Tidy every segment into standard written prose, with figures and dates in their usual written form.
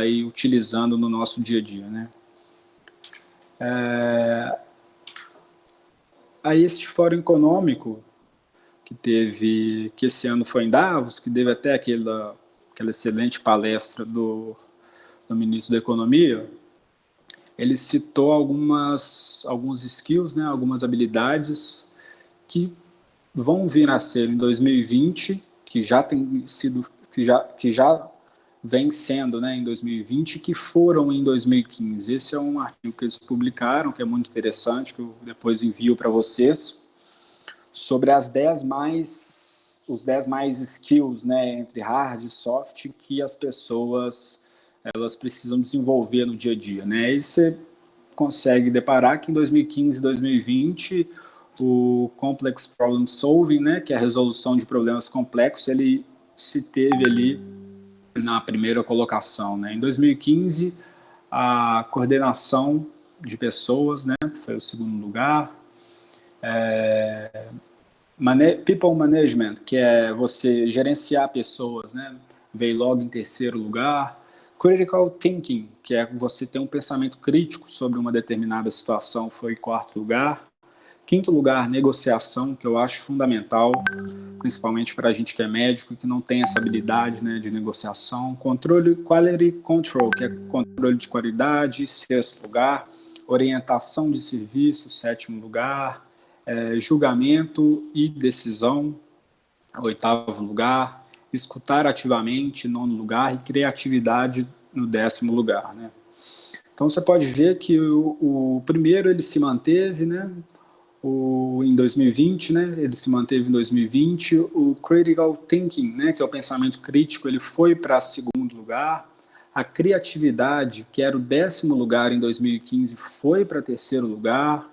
aí utilizando no nosso dia a dia, né? Aí este Fórum Econômico que esse ano foi em Davos, que teve até aquela excelente palestra do ministro da Economia, ele citou alguns skills, né, algumas habilidades que vão vir a ser em 2020, que já tem sido, que já vem sendo, né, em 2020, que foram em 2015. Esse é um artigo que eles publicaram, que é muito interessante, que eu depois envio para vocês, sobre os 10 mais skills, né, entre hard e soft, que as pessoas elas precisam desenvolver no dia a dia, né? E você consegue deparar que em 2015 e 2020 o Complex Problem Solving, né, que é a resolução de problemas complexos, ele se teve ali na primeira colocação, né? Em 2015 a coordenação de pessoas, né, foi o segundo lugar. People Management, que é você gerenciar pessoas, né, veio logo em terceiro lugar. Critical Thinking, que é você ter um pensamento crítico sobre uma determinada situação, foi em quarto lugar. Quinto lugar, negociação, que eu acho fundamental, principalmente para a gente que é médico e que não tem essa habilidade, né, de negociação. Quality Control, que é controle de qualidade, sexto lugar. Orientação de serviço, sétimo lugar. Julgamento e decisão, oitavo lugar. Escutar ativamente, nono lugar. E criatividade no décimo lugar, né? Então você pode ver que o primeiro ele se manteve, né? Em 2020, né, ele se manteve em 2020, o critical thinking, né, que é o pensamento crítico, ele foi para segundo lugar, a criatividade, que era o décimo lugar em 2015, foi para terceiro lugar.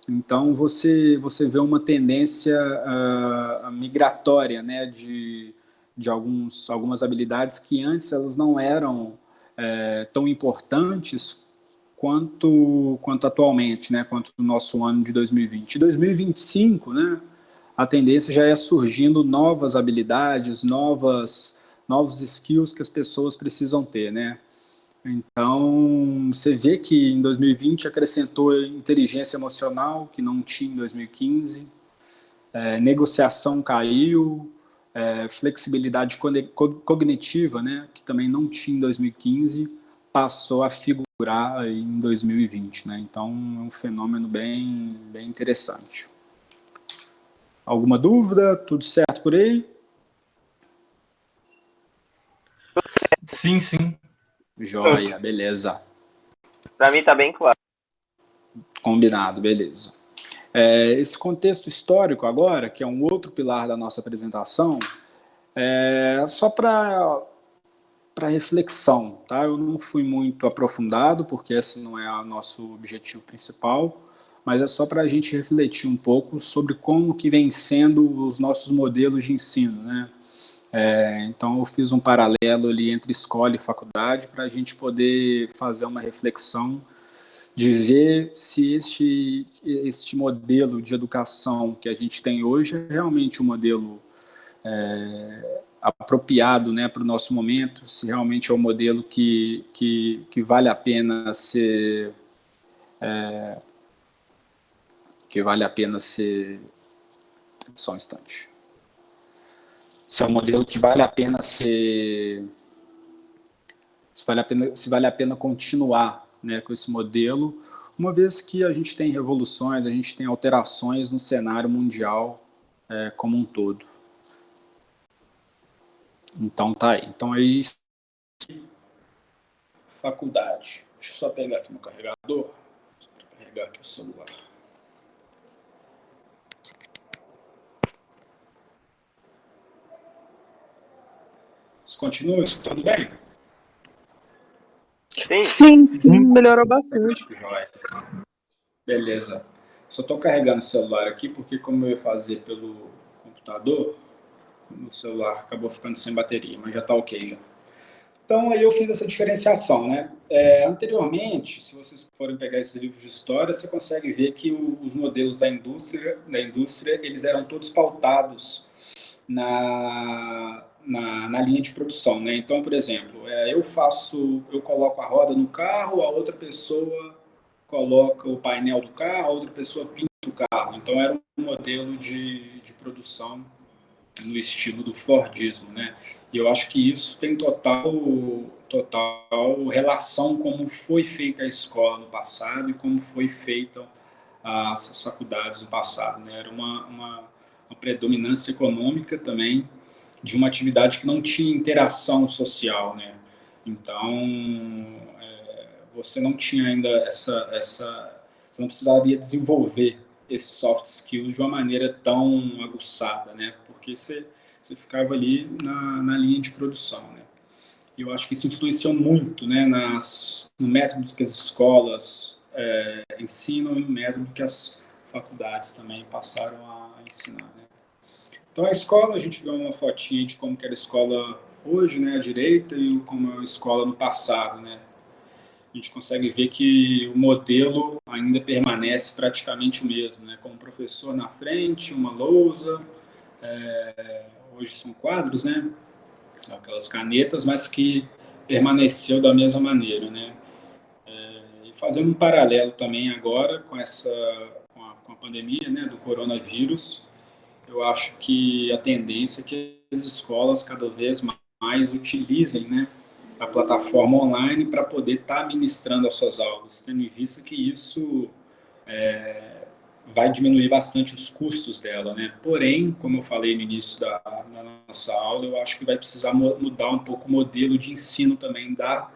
Então você vê uma tendência migratória, né, de algumas habilidades que antes elas não eram tão importantes quanto atualmente, né, quanto no nosso ano de 2020. Em 2025, né, a tendência já é surgindo novas habilidades, novos skills que as pessoas precisam ter, né. Então, você vê que em 2020 acrescentou inteligência emocional, que não tinha em 2015, negociação caiu, flexibilidade cognitiva, né, que também não tinha em 2015, passou a figurar em 2020, né? Então é um fenômeno bem interessante. Alguma dúvida? Tudo certo por aí? Sim, sim. Joia, beleza. Para mim tá bem claro. Combinado, beleza. Esse contexto histórico agora, que é um outro pilar da nossa apresentação, só para reflexão, tá? Eu não fui muito aprofundado, porque esse não é o nosso objetivo principal, mas é só para a gente refletir um pouco sobre como que vem sendo os nossos modelos de ensino, né? Então eu fiz um paralelo ali entre escola e faculdade para a gente poder fazer uma reflexão de ver se este modelo de educação que a gente tem hoje é realmente um modelo apropriado, né, para o nosso momento, se realmente é um modelo que vale a pena ser só um instante. Se é um modelo que vale a pena ser se vale a pena continuar, né, com esse modelo, uma vez que a gente tem revoluções, a gente tem alterações no cenário mundial como um todo. Então tá aí. Então é isso. Faculdade. Deixa eu só pegar aqui meu carregador. Só para carregar aqui o celular. Você continua escutando bem? Sim, melhorou bastante. Beleza. Só estou carregando o celular aqui porque como eu ia fazer pelo computador, o celular acabou ficando sem bateria, mas já está ok já. Então aí eu fiz essa diferenciação, né? Anteriormente, se vocês forem pegar esses livros de história, você consegue ver que os modelos da indústria, eles eram todos pautados na linha de produção, né? Então, por exemplo, eu coloco a roda no carro, a outra pessoa coloca o painel do carro, a outra pessoa pinta o carro. Então, era um modelo de produção no estilo do Fordismo, né? E eu acho que isso tem total relação com como foi feita a escola no passado e como foi feita as faculdades no passado, né? Era uma predominância econômica também de uma atividade que não tinha interação social, né? Então, você não tinha ainda você não precisaria desenvolver esses soft skills de uma maneira tão aguçada, né? Porque você ficava ali na linha de produção, né? E eu acho que isso influenciou muito, né, no método que as escolas ensinam e no método que as faculdades também passaram a ensinar, né? Então, a escola, a gente viu uma fotinha de como que era a escola hoje, né, à direita, e como é a escola no passado, né? A gente consegue ver que o modelo ainda permanece praticamente o mesmo, né? Com o professor na frente, uma lousa, hoje são quadros, né? Aquelas canetas, mas que permaneceu da mesma maneira, né? E fazendo um paralelo também agora com a pandemia, né, do coronavírus, eu acho que a tendência é que as escolas cada vez mais utilizem, né, a plataforma online para poder estar ministrando as suas aulas, tendo em vista que isso vai diminuir bastante os custos dela, né? Porém, como eu falei no início da nossa aula, eu acho que vai precisar mudar um pouco o modelo de ensino também da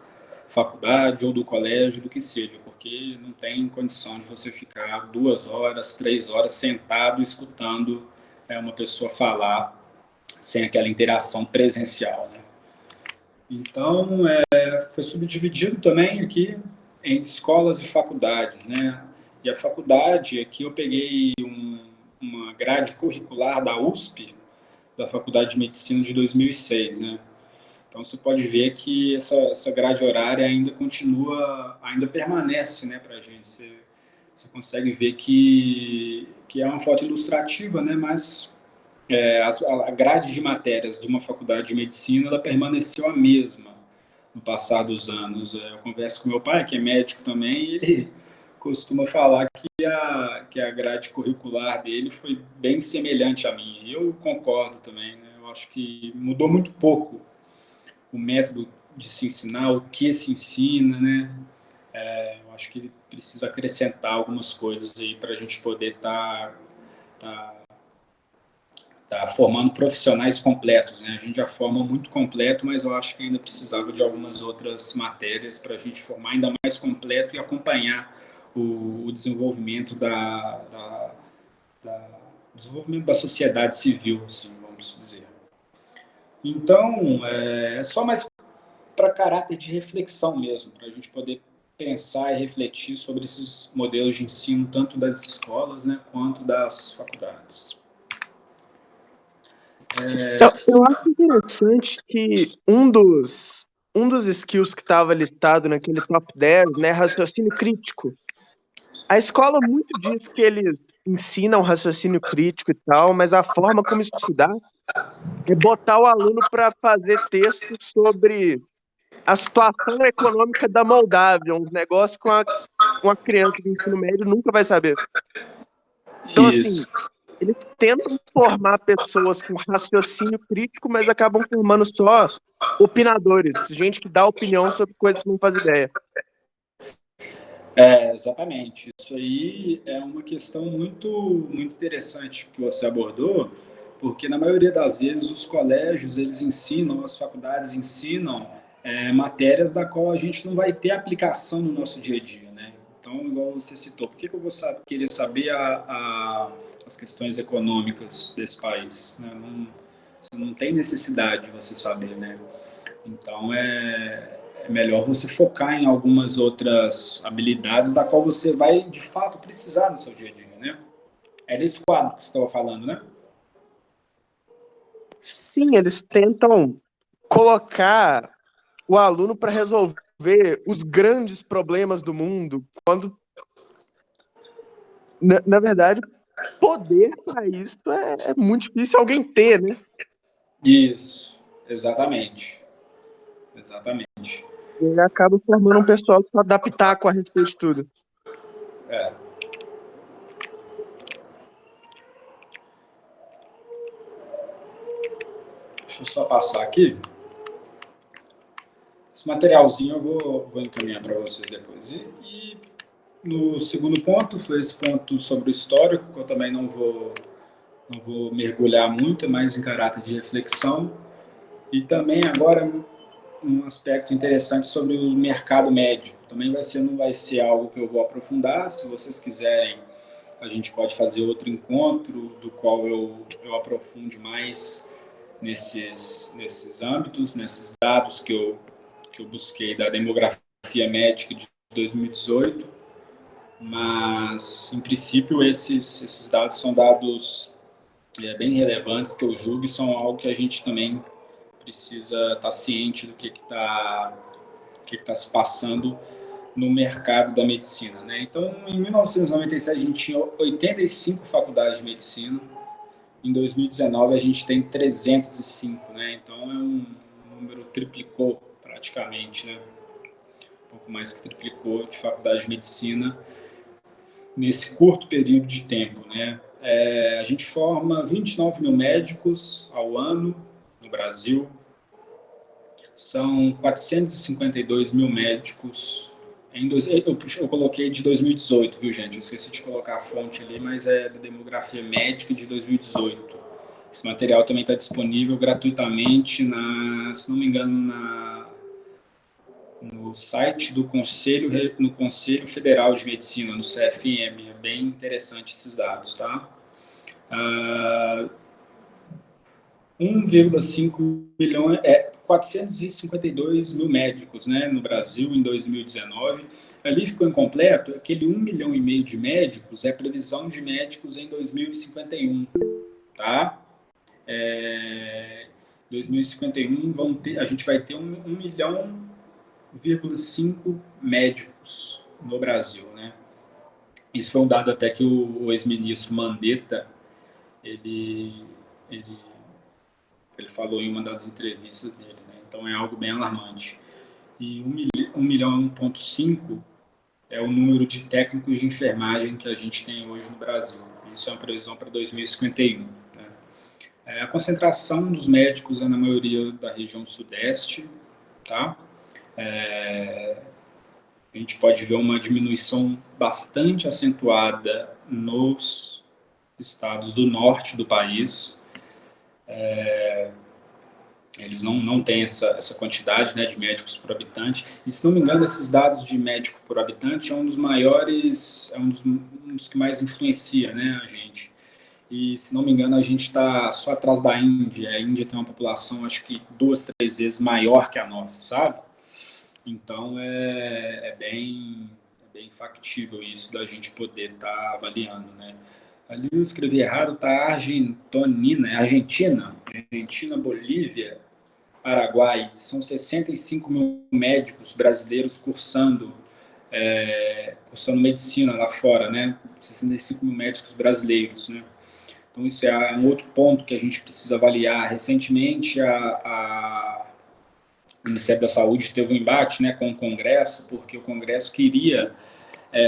faculdade ou do colégio, do que seja, porque não tem condição de você ficar 2 horas, 3 horas sentado escutando uma pessoa falar sem aquela interação presencial, né? Então, foi subdividido também aqui em escolas e faculdades, né? E a faculdade, aqui eu peguei uma grade curricular da USP, da Faculdade de Medicina de 2006, né? Então você pode ver que essa grade horária ainda continua, ainda permanece, né, para a gente. Você consegue ver que é uma foto ilustrativa, né? Mas a grade de matérias de uma faculdade de medicina ela permaneceu a mesma no passar dos anos. Eu converso com meu pai, que é médico também, e ele costuma falar que a grade curricular dele foi bem semelhante à minha. E eu concordo também, né? Eu acho que mudou muito pouco o método de se ensinar, o que se ensina, né? Eu acho que ele precisa acrescentar algumas coisas aí para a gente poder tá formando profissionais completos, né? A gente já forma muito completo, mas eu acho que ainda precisava de algumas outras matérias para a gente formar ainda mais completo e acompanhar o desenvolvimento desenvolvimento da sociedade civil, assim, vamos dizer. Então, é só mais para caráter de reflexão mesmo, para a gente poder pensar e refletir sobre esses modelos de ensino, tanto das escolas, né, quanto das faculdades. Eu acho interessante que um dos skills que estava listado naquele top 10, né, raciocínio crítico. A escola muito diz que eles ensinam raciocínio crítico e tal, mas a forma como isso se dá é botar o aluno para fazer texto sobre a situação econômica da Moldávia, uns negócios que uma criança de ensino médio nunca vai saber. Então, assim, Isso. eles tentam formar pessoas com raciocínio crítico, mas acabam formando só opinadores, gente que dá opinião sobre coisas que não faz ideia. Exatamente. Isso aí é uma questão muito interessante que você abordou, porque na maioria das vezes os colégios eles ensinam, as faculdades ensinam matérias da qual a gente não vai ter aplicação no nosso dia a dia, né? Então, igual você citou, por que eu vou querer saber as questões econômicas desse país, né? Você não tem necessidade de você saber, né? Então, é melhor você focar em algumas outras habilidades da qual você vai, de fato, precisar no seu dia a dia, né? É desse quadro que você estava falando, né? Sim, eles tentam colocar o aluno para resolver os grandes problemas do mundo, quando, na verdade, poder para isso é muito difícil alguém ter, né? Isso. Exatamente. Ele acaba formando um pessoal que se adaptar com a respeito de tudo. É. Deixa eu só passar aqui. Esse materialzinho eu vou encaminhar para vocês depois. E no segundo ponto, foi esse ponto sobre o histórico, que eu também não vou mergulhar muito, é mais em caráter de reflexão. E também agora um aspecto interessante sobre o mercado médio. Também não vai ser algo que eu vou aprofundar. Se vocês quiserem, a gente pode fazer outro encontro, do qual eu aprofunde mais nesses âmbitos, nesses dados que eu busquei da demografia médica de 2018, mas, em princípio, esses dados são dados bem relevantes, que eu julgo, e são algo que a gente também precisa estar ciente do que está se passando no mercado da medicina, né? Então, em 1997, a gente tinha 85 faculdades de medicina. Em 2019, a gente tem 305, né? Então, é um número triplicou praticamente, né? Um pouco mais que triplicou de faculdade de medicina nesse curto período de tempo, né? A gente forma 29 mil médicos ao ano no Brasil. São 452 mil médicos. Eu coloquei de 2018, viu, gente? Eu esqueci de colocar a fonte ali, mas é da demografia médica de 2018. Esse material também está disponível gratuitamente, se não me engano, no site do no Conselho Federal de Medicina, no CFM. É bem interessante esses dados, tá? 1,5 milhão, 452 mil médicos, né, no Brasil em 2019. Ali ficou incompleto, aquele 1,5 milhão de médicos é previsão de médicos em 2051, tá? 2051 a gente vai ter 1,5 milhão médicos no Brasil, né? Isso foi um dado até que o ex-ministro Mandetta, ele falou em uma das entrevistas dele, né? Então é algo bem alarmante. E 1 milhão 1,5 é o número de técnicos de enfermagem que a gente tem hoje no Brasil. Isso é uma previsão para 2051. Né? A concentração dos médicos é na maioria da região sudeste, tá? A gente pode ver uma diminuição bastante acentuada nos estados do norte do país. Eles não têm essa quantidade, né, de médicos por habitante. E, se não me engano, esses dados de médico por habitante é um dos maiores, um dos que mais influencia, né, a gente. E, se não me engano, a gente está só atrás da Índia. A Índia tem uma população, acho que 2, 3 vezes maior que a nossa, sabe? Então, é bem factível isso da gente poder estar avaliando, né? Ali eu escrevi errado, tá Argentina, Bolívia, Paraguai. São 65 mil médicos brasileiros cursando medicina lá fora, né? 65 mil médicos brasileiros, né? Então, isso é um outro ponto que a gente precisa avaliar. Recentemente, o Ministério da Saúde teve um embate, né, com o Congresso, porque o Congresso queria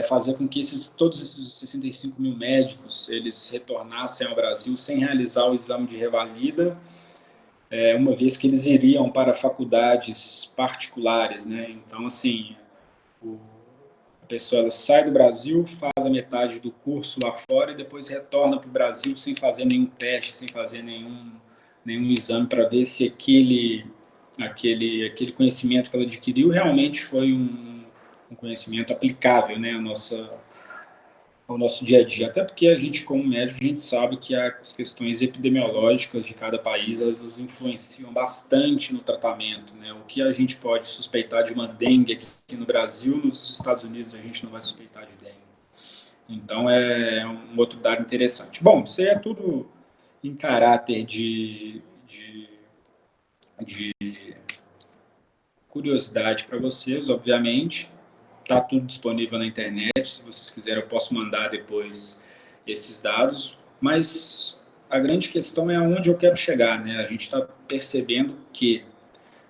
fazer com que todos esses 65 mil médicos eles retornassem ao Brasil sem realizar o exame de revalida, uma vez que eles iriam para faculdades particulares, né? Então, assim, a pessoa ela sai do Brasil, faz a metade do curso lá fora e depois retorna para o Brasil sem fazer nenhum teste, sem fazer nenhum exame para ver se aquele conhecimento que ela adquiriu realmente foi um conhecimento aplicável, né, ao nosso dia a dia. Até porque a gente, como médico, a gente sabe que as questões epidemiológicas de cada país, elas influenciam bastante no tratamento, né? O que a gente pode suspeitar de uma dengue aqui no Brasil, nos Estados Unidos a gente não vai suspeitar de dengue. Então, é um outro dado interessante. Bom, isso é tudo em caráter de curiosidade para vocês, obviamente. Está tudo disponível na internet. Se vocês quiserem, eu posso mandar depois esses dados. Mas a grande questão é aonde eu quero chegar, né? A gente está percebendo que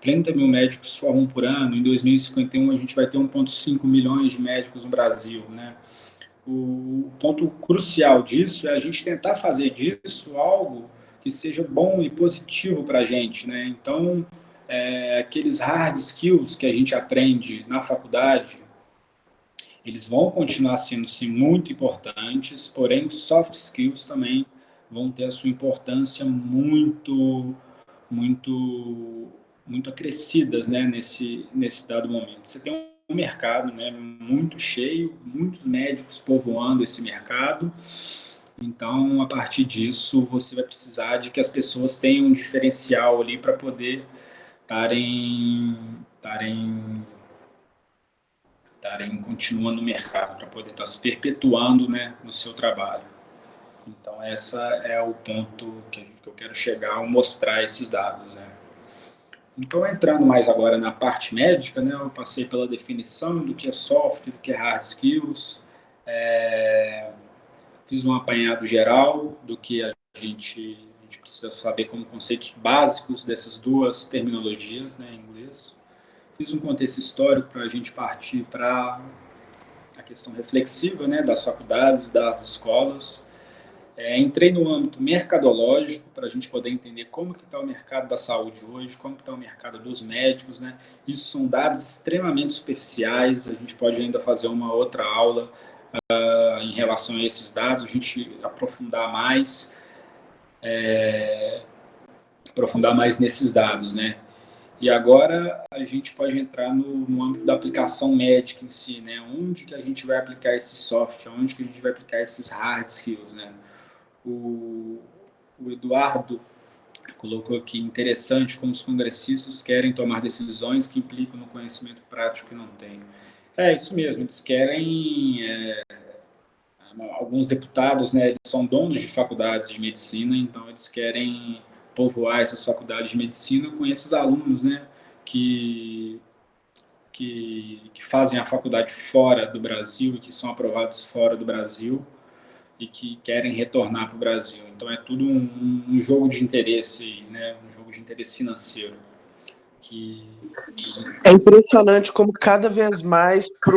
30 mil médicos formam por ano, em 2051 a gente vai ter 1,5 milhões de médicos no Brasil, né? O ponto crucial disso é a gente tentar fazer disso algo que seja bom e positivo para a gente, né? Então, aqueles hard skills que a gente aprende na faculdade, eles vão continuar sendo, sim, muito importantes, porém os soft skills também vão ter a sua importância muito, muito acrescidas, né, nesse dado momento. Você tem um mercado, né, muito cheio, muitos médicos povoando esse mercado, então, a partir disso, você vai precisar de que as pessoas tenham um diferencial ali para poder estarem continuando no mercado, para poder estar se perpetuando, né, no seu trabalho. Então, esse é o ponto que eu quero chegar ao mostrar esses dados, né. Então, entrando mais agora na parte médica, né, eu passei pela definição do que é soft, do que é hard skills, fiz um apanhado geral do que a gente precisa saber como conceitos básicos dessas duas terminologias, né, em inglês. Fiz um contexto histórico para a gente partir para a questão reflexiva, né, das faculdades, das escolas. Entrei no âmbito mercadológico para a gente poder entender como que está o mercado da saúde hoje, como que está o mercado dos médicos, né? Isso são dados extremamente superficiais, a gente pode ainda fazer uma outra aula em relação a esses dados, a gente aprofundar mais nesses dados, né? E agora a gente pode entrar no âmbito da aplicação médica em si, né? Onde que a gente vai aplicar esse software, onde que a gente vai aplicar esses hard skills, né? O Eduardo colocou aqui, interessante como os congressistas querem tomar decisões que implicam no conhecimento prático que não têm. É isso mesmo, eles querem... alguns deputados, né, são donos de faculdades de medicina, então eles querem povoar essas faculdades de medicina com esses alunos, né, que fazem a faculdade fora do Brasil e que são aprovados fora do Brasil e que querem retornar para o Brasil. Então é tudo um jogo de interesse, né, um jogo de interesse financeiro. É impressionante como cada vez mais para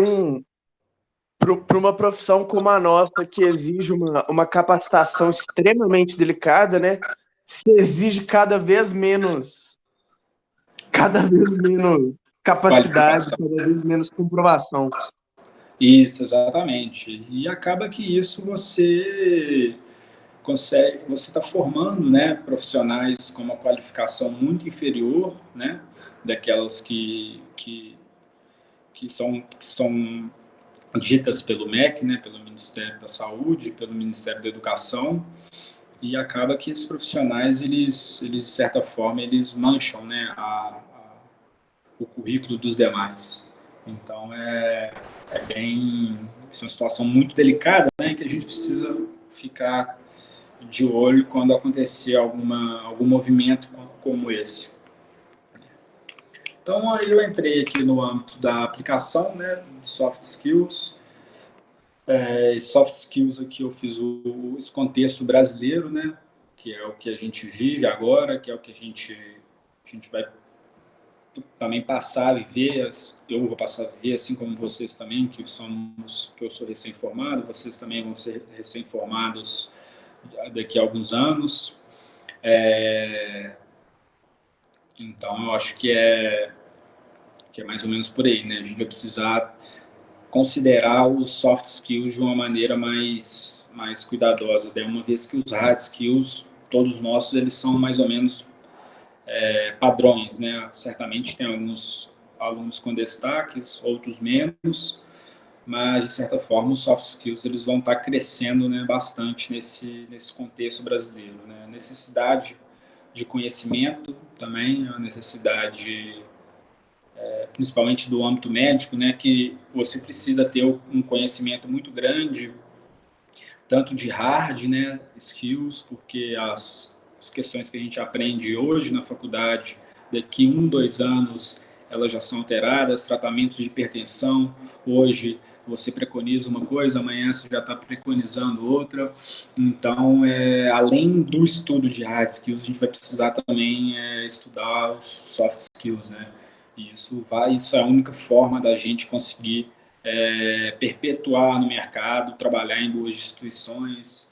uma profissão como a nossa, que exige uma capacitação extremamente delicada, né? Se exige cada vez menos capacidade, cada vez menos comprovação. Isso, exatamente. E acaba que isso você está formando, né, profissionais com uma qualificação muito inferior, né, daquelas que são ditas pelo MEC, né, pelo Ministério da Saúde, pelo Ministério da Educação, e acaba que esses profissionais, eles de certa forma, eles mancham, né, o currículo dos demais. Então, é uma situação muito delicada, né, que a gente precisa ficar de olho quando acontecer algum movimento como esse. Então, aí eu entrei aqui no âmbito da aplicação, né, de soft skills. Soft skills aqui eu fiz esse contexto brasileiro, né, que é o que a gente vive agora, que é o que a gente vai também passar a viver, eu vou passar a viver, assim como vocês também, que eu sou recém-formado, vocês também vão ser recém-formados daqui a alguns anos. Então, eu acho que é mais ou menos por aí, né? A gente vai precisar considerar os soft skills de uma maneira mais cuidadosa, né? Uma vez que os hard skills, todos nossos, eles são mais ou menos padrões, né? Certamente tem alguns alunos com destaques, outros menos, mas, de certa forma, os soft skills eles vão estar crescendo, né, bastante nesse contexto brasileiro, né? A necessidade de conhecimento também, a necessidade, principalmente do âmbito médico, né, que você precisa ter um conhecimento muito grande, tanto de hard, né, skills, porque as questões que a gente aprende hoje na faculdade, daqui 1, 2 anos, elas já são alteradas, tratamentos de hipertensão, Hoje você preconiza uma coisa, amanhã você já está preconizando outra. Então, além do estudo de hard skills, a gente vai precisar também estudar os soft skills, né? E isso é a única forma da gente conseguir perpetuar no mercado, trabalhar em boas instituições,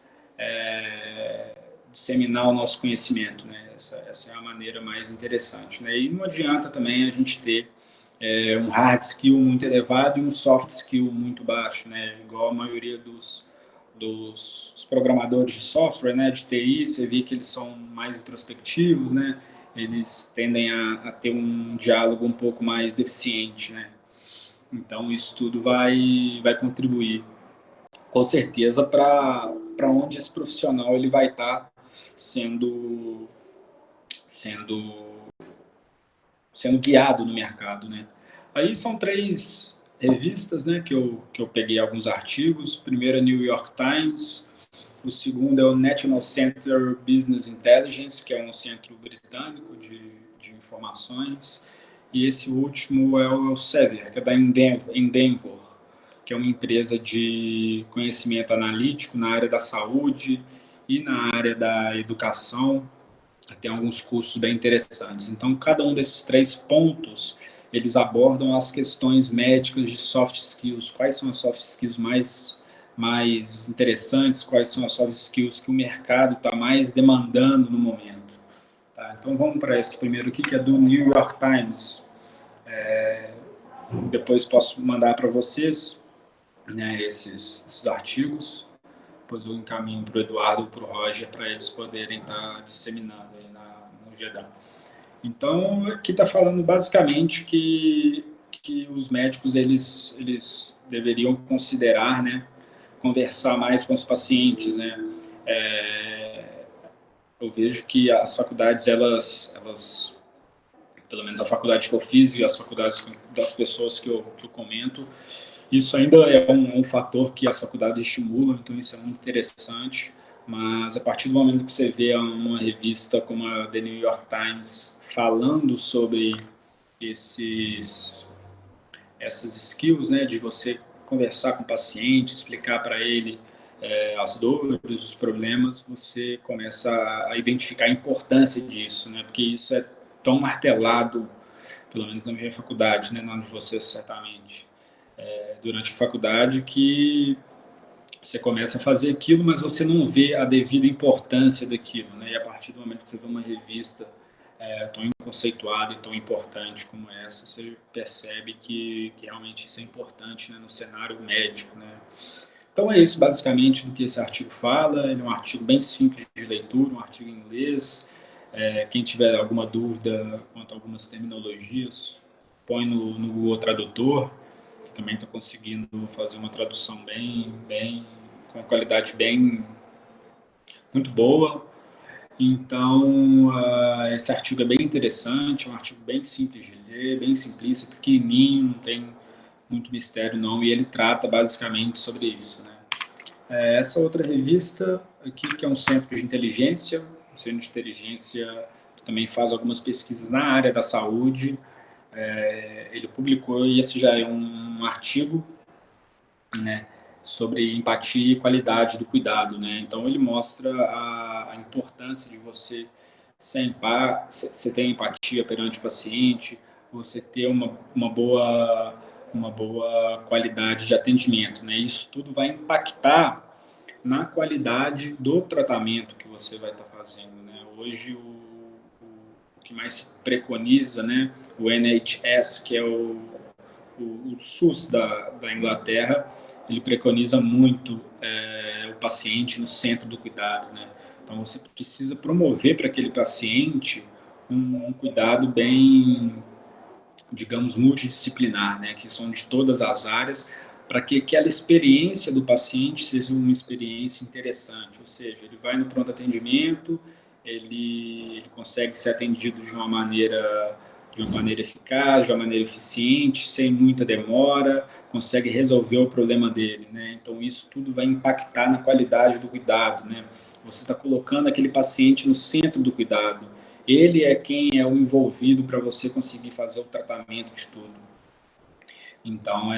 disseminar o nosso conhecimento, né? Essa é a maneira mais interessante, né? E não adianta também a gente ter um hard skill muito elevado e um soft skill muito baixo, né? Igual a maioria dos programadores de software, né, de TI, você vê que eles são mais introspectivos, né? Eles tendem a ter um diálogo um pouco mais deficiente, né? Então, isso tudo vai contribuir, com certeza, para onde esse profissional ele vai estar sendo, sendo, sendo guiado no mercado, né? Aí são 3 revistas, né, que eu peguei alguns artigos. O primeiro é New York Times, o segundo é o National Center Business Intelligence, que é um centro britânico de informações, e esse último é o Elsevier, que é da Endeavor, que é uma empresa de conhecimento analítico na área da saúde e na área da educação. Tem alguns cursos bem interessantes. Então, cada um desses 3 pontos, eles abordam as questões médicas de soft skills. Quais são as soft skills mais interessantes? Quais são as soft skills que o mercado está mais demandando no momento? Tá? Então, vamos para esse primeiro aqui, que é do New York Times. Depois posso mandar para vocês, né, esses artigos. Depois eu encaminho para o Eduardo e para o Roger, para eles poderem estar disseminando aí no GEDAM. Então, aqui está falando basicamente que os médicos eles deveriam considerar, né, conversar mais com os pacientes, né? Eu vejo que as faculdades, elas, pelo menos a faculdade que eu fiz e as faculdades das pessoas que eu comento, isso ainda é um fator que as faculdades estimulam, então isso é muito interessante. Mas a partir do momento que você vê uma revista como a The New York Times falando sobre essas skills, né, de você conversar com o paciente, explicar para ele as dores, os problemas, você começa a identificar a importância disso, né, porque isso é tão martelado, pelo menos na minha faculdade, né, não de você certamente, durante a faculdade, que você começa a fazer aquilo, mas você não vê a devida importância daquilo, né? E a partir do momento que você vê uma revista tão conceituada e tão importante como essa, você percebe que realmente isso é importante, né, no cenário médico, né? Então é isso basicamente do que esse artigo fala. Ele é um artigo bem simples de leitura, um artigo em inglês. Quem tiver alguma dúvida quanto a algumas terminologias, põe no Google Tradutor, que também está conseguindo fazer uma tradução com uma qualidade bem muito boa. Então, esse artigo é bem interessante, é um artigo bem simples de ler, bem simplista, pequenininho, não tem muito mistério não, e ele trata basicamente sobre isso, né? Essa outra revista aqui, que é um centro de inteligência, um centro de inteligência que também faz algumas pesquisas na área da saúde. Ele publicou, e esse já é um artigo, né, sobre empatia e qualidade do cuidado, né? Então ele mostra a importância de você você ter empatia perante o paciente, você ter uma boa qualidade de atendimento, né? Isso tudo vai impactar na qualidade do tratamento que você vai estar fazendo, né? Hoje o que mais se preconiza, né? O NHS, que é o SUS da Inglaterra, ele preconiza muito o paciente no centro do cuidado, né? Então você precisa promover para aquele paciente um cuidado bem, digamos, multidisciplinar, né? Que são de todas as áreas, para que aquela experiência do paciente seja uma experiência interessante, ou seja, ele vai no pronto atendimento, ele consegue ser atendido de uma maneira eficaz, de uma maneira eficiente, sem muita demora, consegue resolver o problema dele, né? Então isso tudo vai impactar na qualidade do cuidado, né? Você está colocando aquele paciente no centro do cuidado. Ele é quem é o envolvido para você conseguir fazer o tratamento de tudo. Então,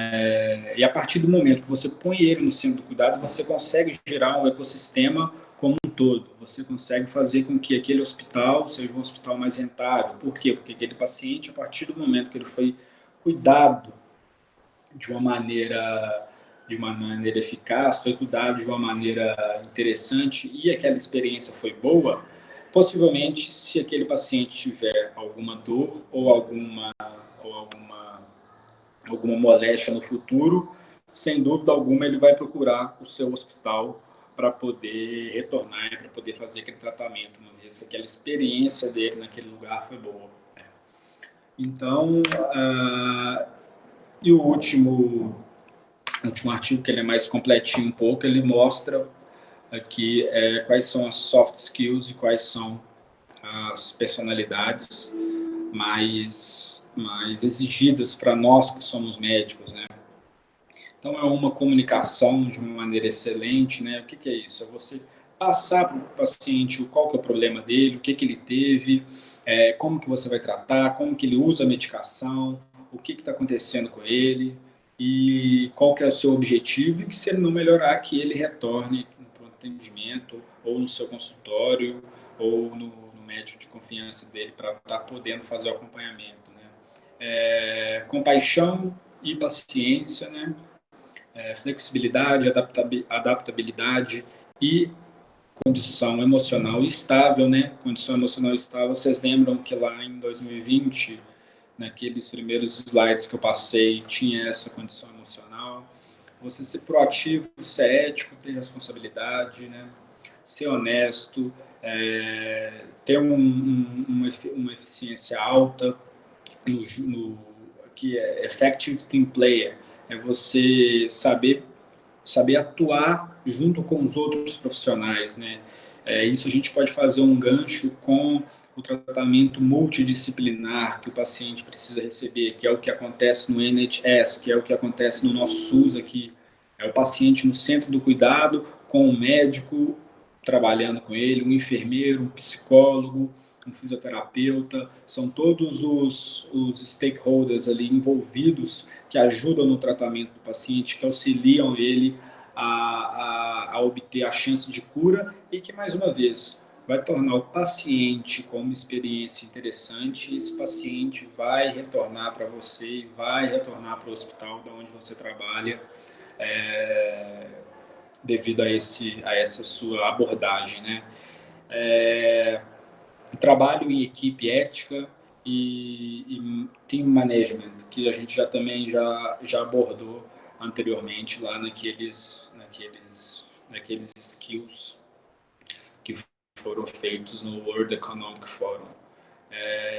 e a partir do momento que você põe ele no centro do cuidado, você consegue gerar um ecossistema como um todo. Você consegue fazer com que aquele hospital seja um hospital mais rentável. Por quê? Porque aquele paciente, a partir do momento que ele foi cuidado de uma maneira eficaz, foi cuidado de uma maneira interessante e aquela experiência foi boa, possivelmente, se aquele paciente tiver alguma dor ou alguma moléstia no futuro, sem dúvida alguma ele vai procurar o seu hospital para poder retornar, para poder fazer aquele tratamento, uma vez que aquela experiência dele naquele lugar foi boa. Então, e o último artigo, que ele é mais completinho um pouco, ele mostra aqui quais são as soft skills e quais são as personalidades mais exigidas para nós que somos médicos, né? Então, é uma comunicação de uma maneira excelente, né? O que é isso? É você passar para o paciente qual que é o problema dele, o que ele teve, como que você vai tratar, como que ele usa a medicação, o que está acontecendo com ele e qual que é o seu objetivo e que se ele não melhorar, que ele retorne para o atendimento ou no seu consultório ou no médico de confiança dele para estar podendo fazer o acompanhamento, né? Compaixão e paciência, né? Flexibilidade, adaptabilidade e condição emocional estável, né? Condição emocional estável, vocês lembram que lá em 2020, naqueles primeiros slides que eu passei, tinha essa condição emocional. Você ser proativo, ser ético, ter responsabilidade, né? Ser honesto, ter uma eficiência alta, que é effective team player, é você saber atuar junto com os outros profissionais, né? Isso a gente pode fazer um gancho com o tratamento multidisciplinar que o paciente precisa receber, que é o que acontece no NHS, que é o que acontece no nosso SUS aqui. É o paciente no centro do cuidado, com o médico trabalhando com ele, um enfermeiro, um psicólogo, um fisioterapeuta, são todos os stakeholders ali envolvidos que ajudam no tratamento do paciente, que auxiliam ele a obter a chance de cura e que, mais uma vez, vai tornar o paciente com uma experiência interessante e esse paciente vai retornar para você e vai retornar para o hospital de onde você trabalha, devido a essa sua abordagem, né? Trabalho em equipe ética e team management, que a gente já abordou anteriormente lá naqueles skills que foram feitos no World Economic Forum.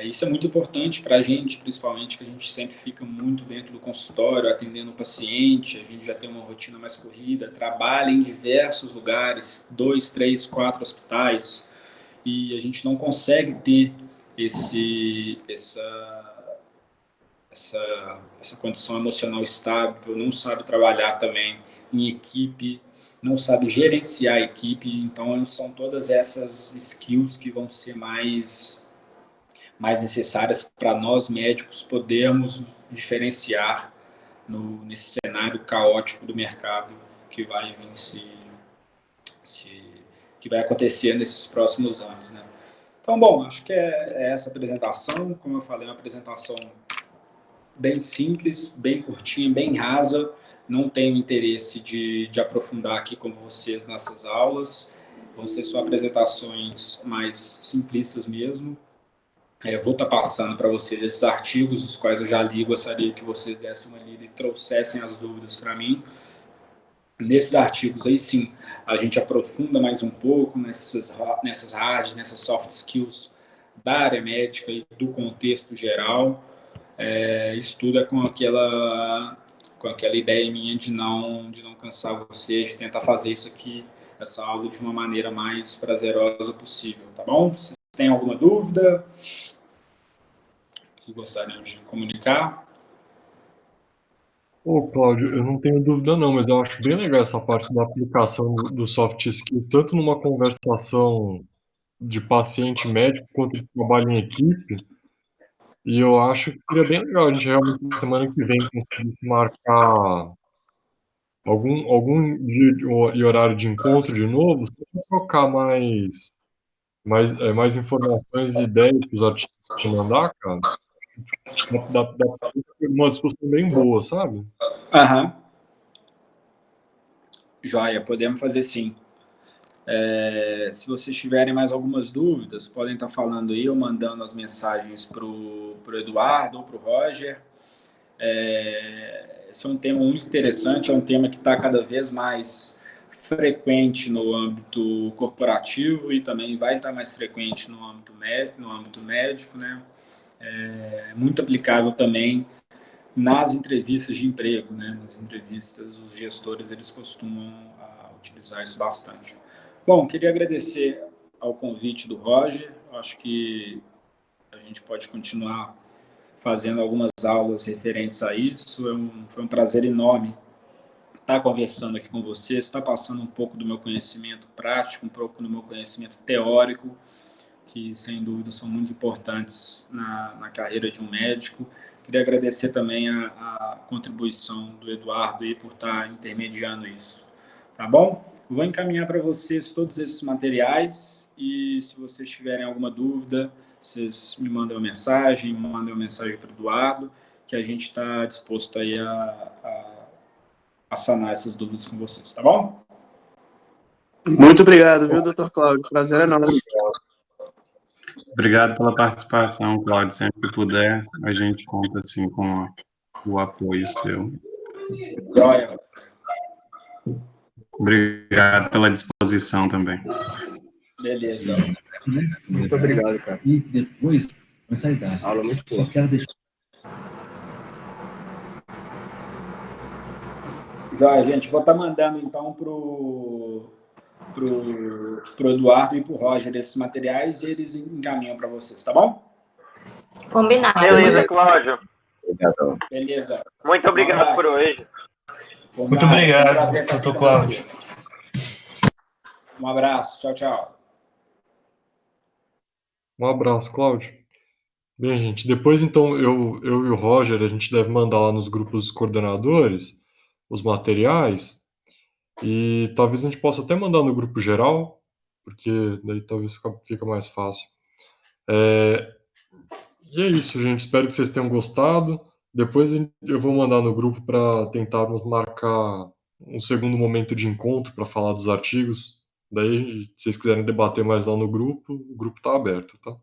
Isso é muito importante para a gente, principalmente que a gente sempre fica muito dentro do consultório, atendendo o paciente, a gente já tem uma rotina mais corrida, trabalha em diversos lugares, 2, 3, 4 hospitais, e a gente não consegue ter essa condição emocional estável, não sabe trabalhar também em equipe, não sabe gerenciar a equipe, então são todas essas skills que vão ser mais necessárias para nós médicos podermos diferenciar nesse cenário caótico do mercado que vai vir que vai acontecer nesses próximos anos, né? Então, bom, acho que é essa apresentação. Como eu falei, é uma apresentação bem simples, bem curtinha, bem rasa. Não tenho interesse de aprofundar aqui com vocês nessas aulas. Vão ser só apresentações mais simplistas mesmo. Vou estar passando para vocês esses artigos, os quais eu já li, gostaria que vocês dessem uma lida e trouxessem as dúvidas para mim. Nesses artigos aí sim, a gente aprofunda mais um pouco nessas hard, nessas soft skills da área médica e do contexto geral. Estuda com aquela ideia minha de não cansar vocês, de tentar fazer isso aqui, essa aula, de uma maneira mais prazerosa possível, tá bom? Se tem alguma dúvida que gostariam de comunicar? Ô, Cláudio, eu não tenho dúvida não, mas eu acho bem legal essa parte da aplicação do soft skills, tanto numa conversação de paciente médico quanto de trabalho em equipe, E eu acho que seria bem legal a gente realmente na semana que vem conseguir marcar algum dia e horário de encontro de novo, só para trocar mais informações e ideias para os artigos que você mandar, cara. Dá pra ter uma discussão bem boa, sabe? Aham. Joia, podemos fazer sim. Se vocês tiverem mais algumas dúvidas, podem estar falando aí ou mandando as mensagens para o Eduardo ou para o Roger. Esse é um tema muito interessante, é um tema que está cada vez mais frequente no âmbito corporativo e também vai estar mais frequente no âmbito médico, né? Muito aplicável também nas entrevistas de emprego, né? Nas entrevistas, os gestores eles costumam utilizar isso bastante. Bom, queria agradecer ao convite do Roger. Acho que a gente pode continuar fazendo algumas aulas referentes a isso. Foi um prazer enorme estar conversando aqui com você, estar passando um pouco do meu conhecimento prático, um pouco do meu conhecimento teórico, que sem dúvida são muito importantes na carreira de um médico. Queria agradecer também a contribuição do Eduardo aí por estar intermediando isso. Tá bom? Vou encaminhar para vocês todos esses materiais e se vocês tiverem alguma dúvida, vocês me mandam uma mensagem para o Eduardo, que a gente está disposto aí a sanar essas dúvidas com vocês, tá bom? Muito obrigado, viu, Dr. Cláudio? Prazer é nosso. Obrigado pela participação, Cláudio. Sempre que puder, a gente conta assim com o apoio seu. Joia. Obrigado pela disposição também. Beleza. Muito obrigado, cara. E depois, mensalidade. Aula muito boa. Só quero deixar. Joia, gente. Vou estar mandando então pro Eduardo e pro Roger esses materiais e eles encaminham para vocês, tá bom? Combinado. Beleza, Cláudio. Obrigado. Beleza. Muito obrigado por hoje. Muito obrigado, Dr. Cláudio. Um abraço. Tchau, tchau. Um abraço, Cláudio. Bem, gente, depois então eu e o Roger, a gente deve mandar lá nos grupos dos coordenadores os materiais e talvez a gente possa até mandar no grupo geral, porque daí talvez fica mais fácil. E é isso, gente. Espero que vocês tenham gostado. Depois eu vou mandar no grupo para tentarmos marcar um segundo momento de encontro para falar dos artigos. Daí, se vocês quiserem debater mais lá no grupo, o grupo está aberto, tá?